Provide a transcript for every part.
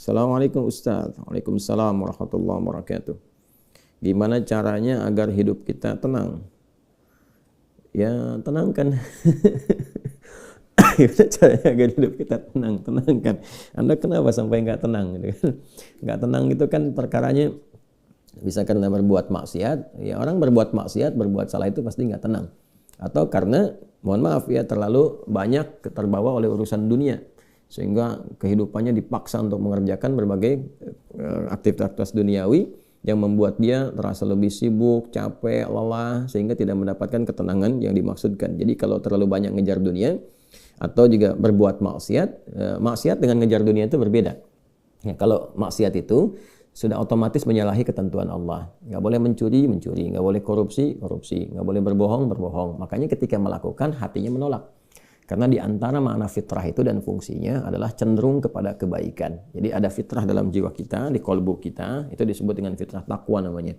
Assalamualaikum Ustaz. Waalaikumsalam warahmatullahi wabarakatuh. Gimana caranya agar hidup kita tenang? Ya, tenangkan. Gimana caranya agar hidup kita tenang? Tenangkan. Anda kenapa sampai nggak tenang? Nggak tenang itu kan perkaranya bisa karena berbuat maksiat. Ya, orang berbuat maksiat, berbuat salah itu pasti nggak tenang. Atau karena, mohon maaf ya, terlalu banyak terbawa oleh urusan dunia, sehingga kehidupannya dipaksa untuk mengerjakan berbagai aktivitas duniawi yang membuat dia terasa lebih sibuk, capek, lelah, sehingga tidak mendapatkan ketenangan yang dimaksudkan. Jadi kalau terlalu banyak ngejar dunia atau juga berbuat maksiat, maksiat dengan ngejar dunia itu berbeda. Ya, kalau maksiat itu sudah otomatis menyalahi ketentuan Allah. Nggak boleh mencuri, nggak boleh korupsi, nggak boleh berbohong. Makanya ketika melakukan, hatinya menolak. Karena di antara makna fitrah itu dan fungsinya adalah cenderung kepada kebaikan. Jadi ada fitrah dalam jiwa kita, di kolbu kita, itu disebut dengan fitrah taqwa namanya.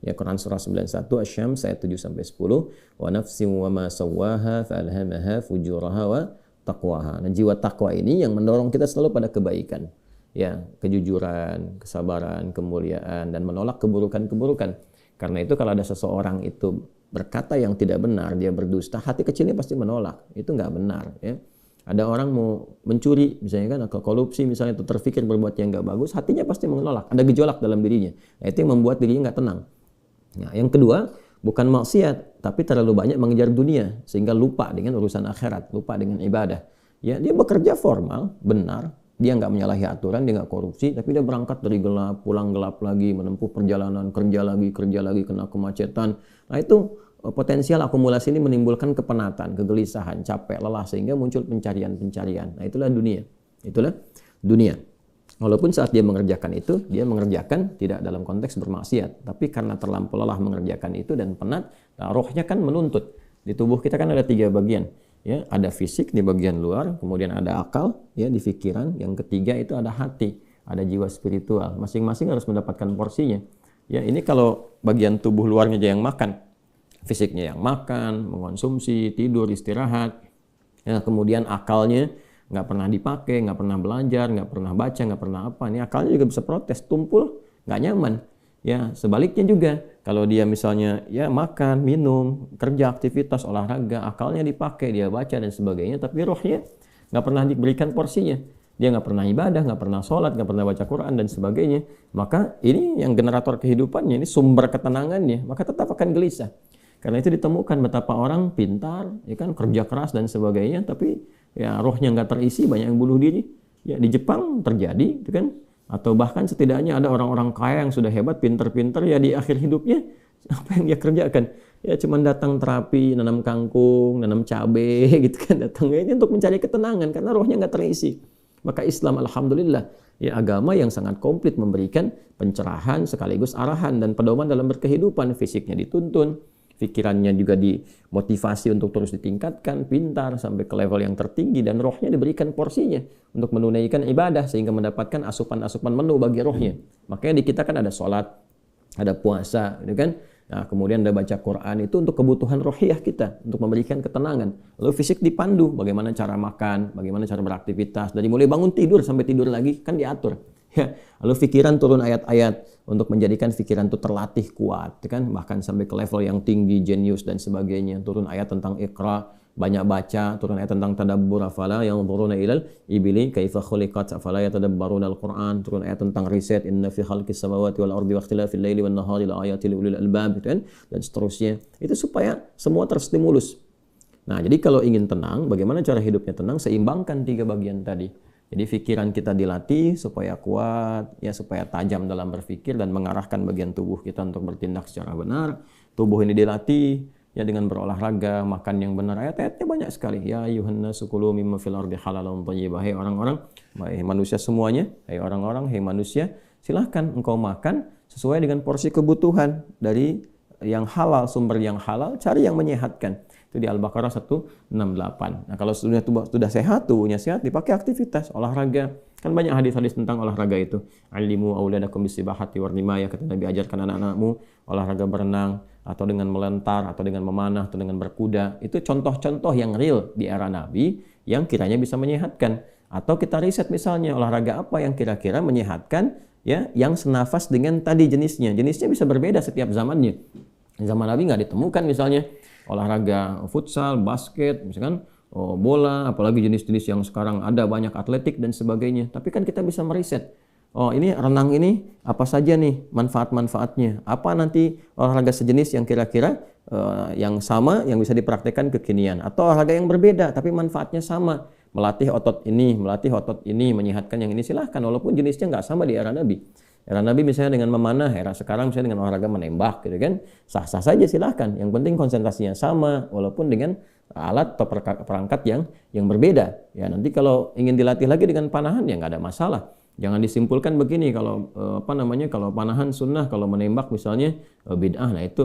Ya, Quran surah 91 Asy-Syams ayat 7-10, wa nafsin wa ma sawwaha fa'alhamaha fujuraha wa taqwaha. Nah, jiwa takwa ini yang mendorong kita selalu pada kebaikan. Ya, kejujuran, kesabaran, kemuliaan, dan menolak keburukan-keburukan. Karena itu kalau ada seseorang itu berkata yang tidak benar, dia berdusta, hati kecilnya pasti menolak. Itu nggak benar. Ya. Ada orang mau mencuri, misalnya kan, atau korupsi, misalnya itu terfikir berbuat yang nggak bagus, hatinya pasti menolak. Ada gejolak dalam dirinya. Nah, itu yang membuat dirinya nggak tenang. Nah, yang kedua, bukan maksiat, tapi terlalu banyak mengejar dunia, sehingga lupa dengan urusan akhirat, lupa dengan ibadah. Ya, dia bekerja formal, benar, dia nggak menyalahi aturan, dia nggak korupsi, tapi dia berangkat dari gelap, pulang gelap lagi, menempuh perjalanan, kerja lagi, kena kemacetan. Nah, itu potensial akumulasi ini menimbulkan kepenatan, kegelisahan, capek, lelah, sehingga muncul pencarian. Nah, itulah dunia. Walaupun saat dia mengerjakan itu, dia mengerjakan tidak dalam konteks bermaksiat, tapi karena terlampau lelah mengerjakan itu dan penat, nah, rohnya kan menuntut. Di tubuh kita kan ada 3 bagian. Ya, ada fisik di bagian luar, kemudian ada akal ya di pikiran, yang ketiga itu ada hati, ada jiwa spiritual. Masing-masing harus mendapatkan porsinya. Ya, ini kalau bagian tubuh luarnya aja yang makan, fisiknya yang makan, mengonsumsi, tidur, istirahat. Ya, kemudian akalnya nggak pernah dipakai, nggak pernah belajar, nggak pernah baca, nggak pernah apa. Ini akalnya juga bisa protes, tumpul, nggak nyaman. Ya, sebaliknya juga, kalau dia misalnya ya makan, minum, kerja, aktivitas, olahraga, akalnya dipakai, dia baca dan sebagainya, tapi rohnya nggak pernah diberikan porsinya. Dia nggak pernah ibadah, nggak pernah sholat, nggak pernah baca Quran dan sebagainya. Maka ini yang generator kehidupannya, ini sumber ketenangannya, maka tetap akan gelisah. Karena itu ditemukan betapa orang pintar, ya kan, kerja keras dan sebagainya, tapi ya rohnya nggak terisi, banyak yang bunuh diri. Ya, di Jepang terjadi, itu kan. Atau bahkan setidaknya ada orang-orang kaya yang sudah hebat, pinter-pinter, ya di akhir hidupnya apa yang dia kerjakan? Ya cuma datang terapi, nanam kangkung, nanam cabai gitu kan, datangnya untuk mencari ketenangan karena rohnya nggak terisi. Maka Islam alhamdulillah ya agama yang sangat komplit, memberikan pencerahan sekaligus arahan dan pedoman dalam berkehidupan. Fisiknya dituntun, pikirannya juga dimotivasi untuk terus ditingkatkan, pintar sampai ke level yang tertinggi, dan rohnya diberikan porsinya untuk menunaikan ibadah sehingga mendapatkan asupan-asupan menu bagi rohnya. Makanya di kita kan ada sholat, ada puasa, gitu kan? Nah, kemudian ada baca Quran, itu untuk kebutuhan rohiyah kita, untuk memberikan ketenangan. Lalu fisik dipandu, bagaimana cara makan, bagaimana cara beraktivitas, dari mulai bangun tidur sampai tidur lagi kan diatur. Ya, lalu pikiran turun ayat-ayat untuk menjadikan pikiran itu terlatih kuat, kan, bahkan sampai ke level yang tinggi, jenius dan sebagainya. Turun ayat tentang Iqra, banyak baca, turun ayat tentang tadabbur, afala yanzuruna ilal ibili kaifa khuliqat afala yatadabbaruna al-Qur'an, turun ayat tentang riset, inna fi khalqis samawati wal ardi wa ikhtilafil laili wan nahari la ayatil ulil albab, kan, dan seterusnya. Itu supaya semua terstimulus. Nah, jadi kalau ingin tenang, bagaimana cara hidupnya tenang? Seimbangkan 3 bagian tadi. Jadi pikiran kita dilatih supaya kuat, ya supaya tajam dalam berpikir dan mengarahkan bagian tubuh kita untuk bertindak secara benar. Tubuh ini dilatih ya dengan berolahraga, makan yang benar. Ayat-ayatnya banyak sekali. Ya ayyuhan nasu kulu mimma fil ardi halalan thayyibah. Hai orang-orang, hai manusia semuanya, hai orang-orang, hai manusia, silahkan engkau makan sesuai dengan porsi kebutuhan dari yang halal, sumber yang halal, cari yang menyehatkan. Itu di Al-Baqarah 168. Nah, kalau sudah sehat, tubuhnya sehat, dipakai aktivitas, olahraga. Kan banyak hadis-hadis tentang olahraga itu. Alimu auladakum bisibahati warrimaya, kata Nabi, ajarkan anak-anakmu olahraga berenang, atau dengan melentar, atau dengan memanah, atau dengan berkuda. Itu contoh-contoh yang real di era Nabi yang kiranya bisa menyehatkan. Atau kita riset misalnya olahraga apa yang kira-kira menyehatkan, ya, yang senafas dengan tadi jenisnya. Jenisnya bisa berbeda setiap zamannya. Zaman Nabi nggak ditemukan misalnya olahraga futsal, basket, misalkan bola, apalagi jenis-jenis yang sekarang ada banyak atletik dan sebagainya. Tapi kan kita bisa meriset. Oh, ini renang ini apa saja nih manfaat-manfaatnya? Apa nanti olahraga sejenis yang kira-kira yang sama yang bisa dipraktekkan kekinian, atau olahraga yang berbeda tapi manfaatnya sama, melatih otot ini, menyehatkan yang ini, silahkan, walaupun jenisnya nggak sama di era Nabi. Era Nabi misalnya dengan memanah, era sekarang misalnya dengan olahraga menembak gitu kan, sah-sah saja silahkan. Yang penting konsentrasinya sama, walaupun dengan alat atau perangkat yang berbeda. Ya, nanti kalau ingin dilatih lagi dengan panahan ya nggak ada masalah. Jangan disimpulkan begini, kalau kalau panahan sunnah, kalau menembak misalnya bid'ah, nah itu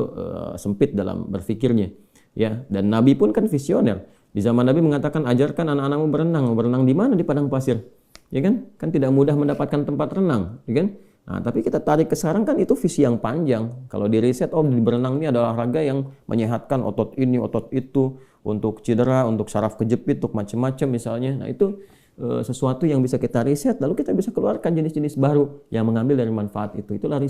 sempit dalam berfikirnya. Ya, dan Nabi pun kan visioner. Di zaman Nabi mengatakan, ajarkan anak-anakmu berenang. Berenang di mana? Di padang pasir. Ya kan? Kan tidak mudah mendapatkan tempat renang, ya kan? Nah, tapi kita tarik ke sekarang kan itu visi yang panjang. Kalau di riset, di berenang ini adalah olahraga yang menyehatkan otot ini, otot itu, untuk cedera, untuk saraf kejepit, untuk macam-macam misalnya. Nah, itu sesuatu yang bisa kita riset, lalu kita bisa keluarkan jenis-jenis baru yang mengambil dari manfaat itu. Itulah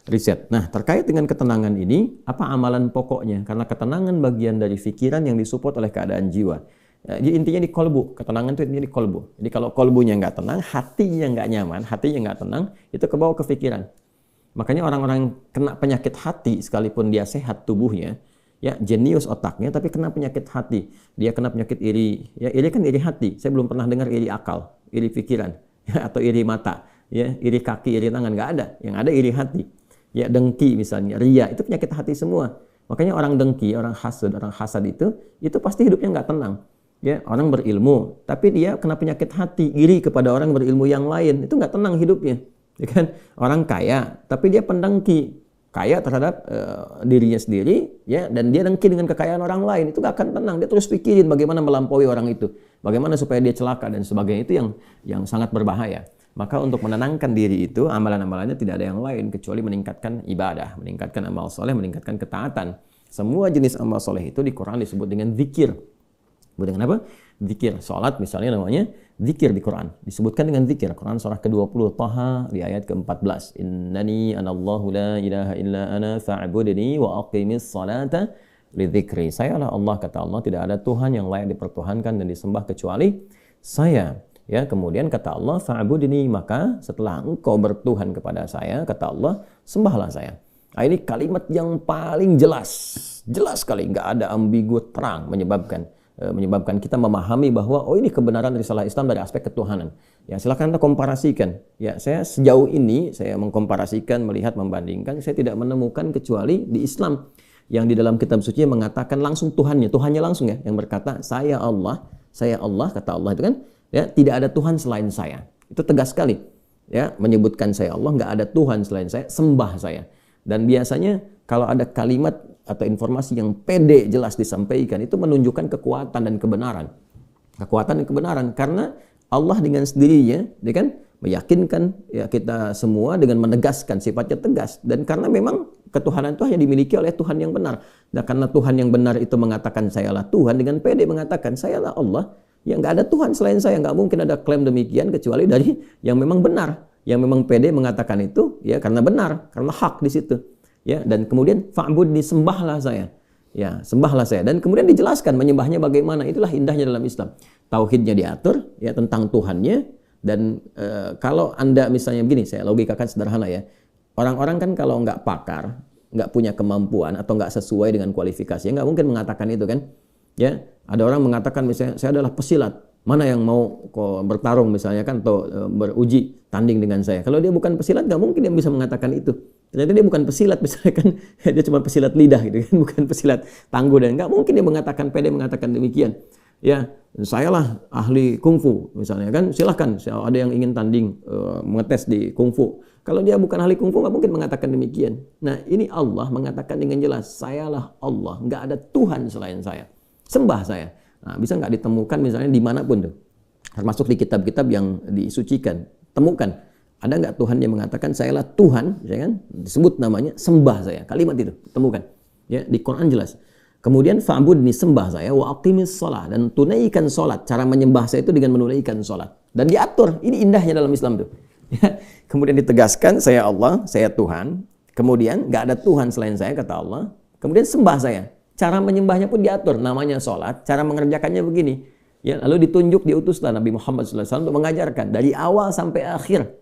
riset. Nah, terkait dengan ketenangan ini, apa amalan pokoknya? Karena ketenangan bagian dari pikiran yang disupport oleh keadaan jiwa. Jadi intinya di kolbu. Ketenangan itu intinya di kolbu. Jadi kalau kolbunya nggak tenang, hatinya nggak nyaman, hatinya nggak tenang, itu kebawa ke pikiran. Makanya orang-orang yang kena penyakit hati, sekalipun dia sehat tubuhnya, ya, jenius otaknya, tapi kena penyakit hati. Dia kena penyakit iri. Ya, iri kan iri hati. Saya belum pernah dengar iri akal, iri pikiran, ya, atau iri mata, ya, iri kaki, iri tangan, nggak ada. Yang ada iri hati. Ya, dengki misalnya, ria, itu penyakit hati semua. Makanya orang dengki, orang hasad itu pasti hidupnya nggak tenang. Ya, orang berilmu, tapi dia kena penyakit hati, iri kepada orang berilmu yang lain, itu nggak tenang hidupnya. Ya kan? Orang kaya, tapi dia pendengki, kaya terhadap dirinya sendiri, ya, dan dia dengki dengan kekayaan orang lain, itu gak akan tenang. Dia terus pikirin bagaimana melampaui orang itu, bagaimana supaya dia celaka dan sebagainya. Itu yang sangat berbahaya. Maka untuk menenangkan diri itu, amalan-amalannya tidak ada yang lain kecuali meningkatkan ibadah, meningkatkan amal soleh, meningkatkan ketaatan. Semua jenis amal soleh itu di Quran disebut dengan zikir. Disebut dengan apa? Zikir. Salat misalnya namanya zikir di Quran. Disebutkan dengan zikir. Quran surah ke-20 Taha di ayat ke-14. Innani anallahu la ilaha illa ana fa'budni wa aqimis salata li dzikri. Sayalah Allah, kata Allah, tidak ada Tuhan yang layak dipertuhankan dan disembah kecuali saya. Ya, kemudian kata Allah, fa'budni, maka setelah engkau bertuhan kepada saya, kata Allah, sembahlah saya. Nah, ini kalimat yang paling jelas sekali, nggak ada ambigu, terang, menyebabkan kita memahami bahwa ini kebenaran risalah Islam dari aspek ketuhanan. Ya, silakan Anda komparasikan. Ya, saya sejauh ini saya mengkomparasikan, melihat, membandingkan, saya tidak menemukan kecuali di Islam yang di dalam kitab suci mengatakan langsung Tuhannya langsung, ya, yang berkata saya Allah, kata Allah itu kan, ya, tidak ada Tuhan selain saya. Itu tegas sekali. Ya, menyebutkan saya Allah, nggak ada Tuhan selain saya, sembah saya. Dan biasanya kalau ada kalimat atau informasi yang pede jelas disampaikan, itu menunjukkan kekuatan dan kebenaran. Kekuatan dan kebenaran, karena Allah dengan sendirinya, dia kan meyakinkan, ya, kita semua dengan menegaskan sifatnya tegas. Dan karena memang ketuhanan itu hanya dimiliki oleh Tuhan yang benar. Dan karena Tuhan yang benar itu mengatakan sayalah Tuhan, dengan pede mengatakan sayalah Allah, ya, nggak ada Tuhan selain saya. Nggak mungkin ada klaim demikian kecuali dari yang memang benar, yang memang pede mengatakan itu, ya, karena benar, karena hak di situ. Ya, dan kemudian fa'budni, sembahlah saya. Ya, sembahlah saya. Dan kemudian dijelaskan menyembahnya bagaimana. Itulah indahnya dalam Islam. Tauhidnya diatur, ya, tentang Tuhannya. Dan kalau Anda misalnya begini, saya logikakan sederhana, ya. Orang-orang kan kalau nggak pakar, nggak punya kemampuan atau nggak sesuai dengan kualifikasi, nggak mungkin mengatakan itu kan. Ya, ada orang mengatakan misalnya saya adalah pesilat. Mana yang mau bertarung misalnya kan, atau beruji tanding dengan saya. Kalau dia bukan pesilat, nggak mungkin dia bisa mengatakan itu. Ternyata dia bukan pesilat misalnya kan, dia cuma pesilat lidah gitu kan, bukan pesilat tangguh, dan nggak mungkin dia pede mengatakan demikian. Ya, sayalah ahli kungfu misalnya kan, silahkan ada yang ingin tanding mengetes di kungfu. Kalau dia bukan ahli kungfu nggak mungkin mengatakan demikian. Nah, ini Allah mengatakan dengan jelas, sayalah Allah, nggak ada Tuhan selain saya, sembah saya. Nah, bisa nggak ditemukan misalnya dimanapun tuh, termasuk di kitab-kitab yang disucikan, temukan. Ada nggak Tuhan yang mengatakan sayalah Tuhan, ya kan? Disebut namanya, sembah saya. Kalimat itu temukan. Ya, di Quran jelas. Kemudian fa'budni, sembah saya, wa aqimis shalah, dan tunaikan salat. Cara menyembah saya itu dengan menunaikan salat. Dan diatur. Ini indahnya dalam Islam tuh. Ya. Kemudian ditegaskan, saya Allah, saya Tuhan. Kemudian nggak ada Tuhan selain saya, kata Allah. Kemudian sembah saya. Cara menyembahnya pun diatur. Namanya salat. Cara mengerjakannya begini. Ya, lalu ditunjuk, diutuslah Nabi Muhammad SAW untuk mengajarkan dari awal sampai akhir,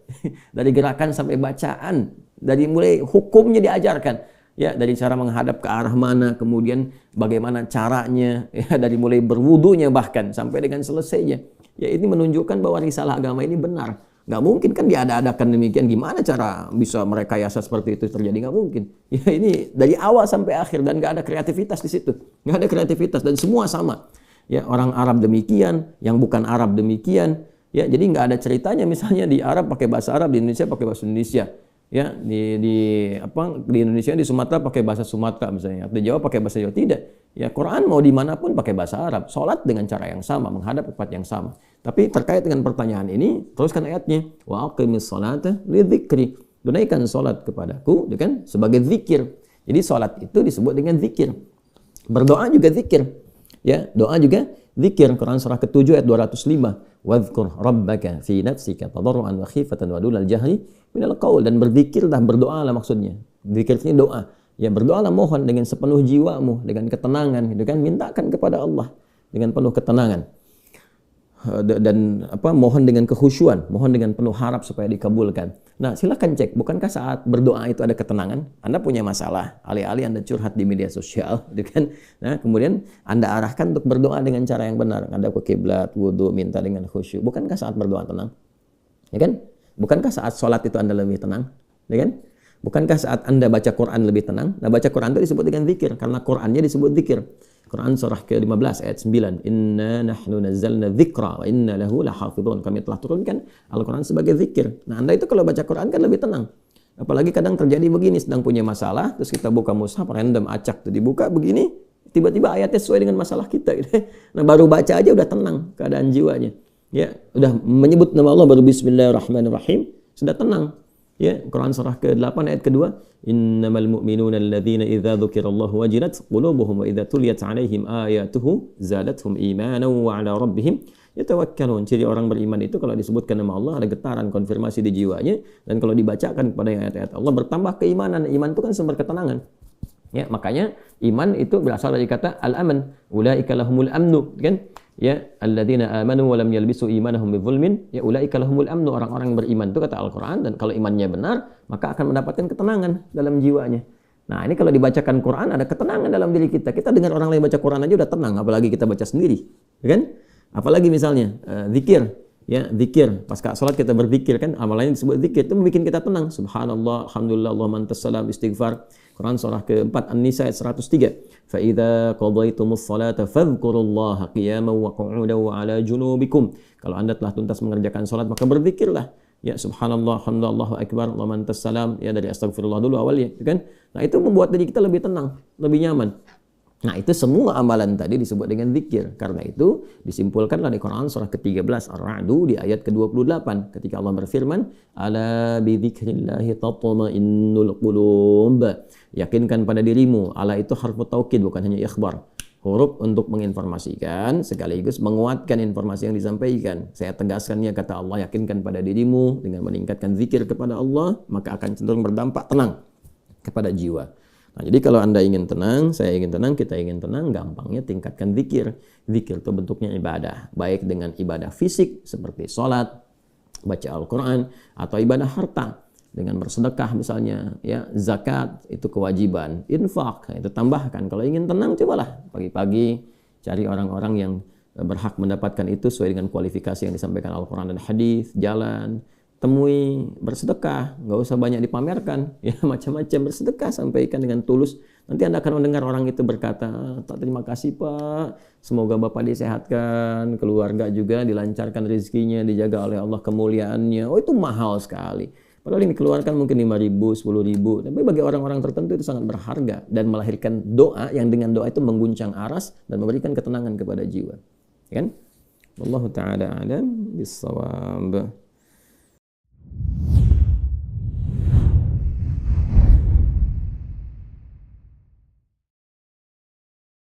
dari gerakan sampai bacaan, dari mulai hukumnya diajarkan, ya, dari cara menghadap ke arah mana, kemudian bagaimana caranya, ya, dari mulai berwudunya bahkan sampai dengan selesainya. Ya, ini menunjukkan bahwa risalah agama ini benar. Nggak mungkin kan diada-adakan demikian. Gimana cara bisa merekayasa seperti itu terjadi? Nggak mungkin. Ya, ini dari awal sampai akhir dan nggak ada kreativitas di situ. Nggak ada kreativitas dan semua sama. Ya, orang Arab demikian, yang bukan Arab demikian. Ya, jadi nggak ada ceritanya misalnya di Arab pakai bahasa Arab, di Indonesia pakai bahasa Indonesia. Ya, di Indonesia, di Sumatera pakai bahasa Sumatera misalnya, atau di Jawa pakai bahasa Jawa. Tidak. Ya, Quran mau dimanapun pakai bahasa Arab. Salat dengan cara yang sama, menghadap ke tempat yang sama. Tapi terkait dengan pertanyaan ini, teruskan ayatnya. Wa aqimis salata lidzikri. Tunaikan salat kepadaku, kan, sebagai zikir. Jadi salat itu disebut dengan zikir. Berdoa juga zikir. Ya, doa juga zikir. Quran surah ke-7 ayat 205. Wadhkur rabbaka fi nafsika tadarruan wa khifatan wa dunal jahri minal qaul, dan berzikirlah, berdoalah maksudnya. Zikir ini doa. Ya, berdoalah, mohon dengan sepenuh jiwamu, dengan ketenangan, gitu kan, mintakan kepada Allah dengan penuh ketenangan. Dan mohon dengan kekhusyuan, mohon dengan penuh harap supaya dikabulkan. Nah, silakan cek, bukankah saat berdoa itu ada ketenangan? Anda punya masalah, alih-alih Anda curhat di media sosial, gitu kan? Nah, kemudian Anda arahkan untuk berdoa dengan cara yang benar. Anda ke kiblat, wudu, minta dengan khusyuk. Bukankah saat berdoa tenang? Ya kan? Bukankah saat sholat itu Anda lebih tenang? Ya kan? Bukankah saat Anda baca Quran lebih tenang? Nah, baca Quran itu disebut dengan zikir, karena Qurannya disebut zikir. Quran surah ke-15 ayat 9. Inna nahnu nazzalna dzikra wa inna lahu lahafidhun. Kami telah turunkan Al-Quran sebagai zikir. Nah, Anda itu kalau baca Quran kan lebih tenang. Apalagi kadang terjadi begini, sedang punya masalah, terus kita buka mushaf, random acak tuh dibuka begini, tiba-tiba ayatnya sesuai dengan masalah kita. Gitu. Nah, baru baca aja udah tenang keadaan jiwanya. Ya, udah menyebut nama Allah, baru bismillahirrahmanirrahim, sudah tenang. Ya, Quran surah ke-8 ayat kedua, innamal mu'minuna alladzina idza dzukirallahu wajilat qulubuhum wa idza tuliyat 'alaihim ayatuhu zadatuhum imanan wa 'ala rabbihim yatawakkalun. Ciri orang beriman itu kalau disebutkan nama Allah ada getaran, konfirmasi di jiwanya, dan kalau dibacakan kepada ayat-ayat Allah bertambah keimanan. Iman itu kan sumber ketenangan. Ya, makanya iman itu berasal dari kata al-aman. Ulaika lahumul amnu, kan? Ya, alladzina amanu wa lam yalbisu imanahum bidzulmin, ya ulaika lahumul amnu. Orang-orang yang beriman itu kata Al-Qur'an, dan kalau imannya benar, maka akan mendapatkan ketenangan dalam jiwanya. Nah, ini kalau dibacakan Quran ada ketenangan dalam diri kita. Kita dengar orang lain baca Quran aja udah tenang, apalagi kita baca sendiri, kan? Apalagi misalnya zikir. Ya, zikir. Pasca salat kita berzikir, kan, amalannya disebut zikir. Itu membuat kita tenang. Subhanallah, alhamdulillah, Allahumma antas salam, istighfar. Quran surah ke-4 An-Nisa ayat 103. Fa idza qadaytumus salata fadhkurullaha qiyaman wa qu'udan wa 'ala junubikum. Kalau Anda telah tuntas mengerjakan salat, maka berzikirlah. Ya, subhanallah, alhamdulillah, Allahu akbar, Allahumma antas salam. Ya, dari astagfirullah dulu awalnya, kan? Nah, itu membuat diri kita lebih tenang, lebih nyaman. Nah, itu semua amalan tadi disebut dengan zikir. Karena itu disimpulkanlah di Quran surah ke-13 Ar-Ra'du di ayat ke-28 ketika Allah berfirman, ala bi dzikrillahi tatma'innul qulub. Yakinkan pada dirimu. Ala itu harfu taukid, bukan hanya ikhbar. Huruf untuk menginformasikan sekaligus menguatkan informasi yang disampaikan. Saya tegaskannya, kata Allah, yakinkan pada dirimu dengan meningkatkan zikir kepada Allah, maka akan cenderung berdampak tenang kepada jiwa. Nah, jadi kalau Anda ingin tenang, saya ingin tenang, kita ingin tenang, gampangnya tingkatkan zikir. Zikir itu bentuknya ibadah, baik dengan ibadah fisik seperti sholat, baca Al-Quran, atau ibadah harta dengan bersedekah misalnya, ya, zakat itu kewajiban, infak itu tambahkan. Kalau ingin tenang, cobalah pagi-pagi cari orang-orang yang berhak mendapatkan itu sesuai dengan kualifikasi yang disampaikan Al-Quran dan hadis, jalan, temui, bersedekah, nggak usah banyak dipamerkan, ya, macam-macam, bersedekah, sampaikan dengan tulus. Nanti Anda akan mendengar orang itu berkata, tak, terima kasih Pak, semoga Bapak disehatkan, keluarga juga dilancarkan rezekinya, dijaga oleh Allah kemuliaannya. Oh, itu mahal sekali. Padahal yang dikeluarkan mungkin 5.000, 10.000, tapi bagi orang-orang tertentu itu sangat berharga dan melahirkan doa yang dengan doa itu mengguncang aras dan memberikan ketenangan kepada jiwa. Ya kan? Wallahu ta'ala a'lam bis-shawab.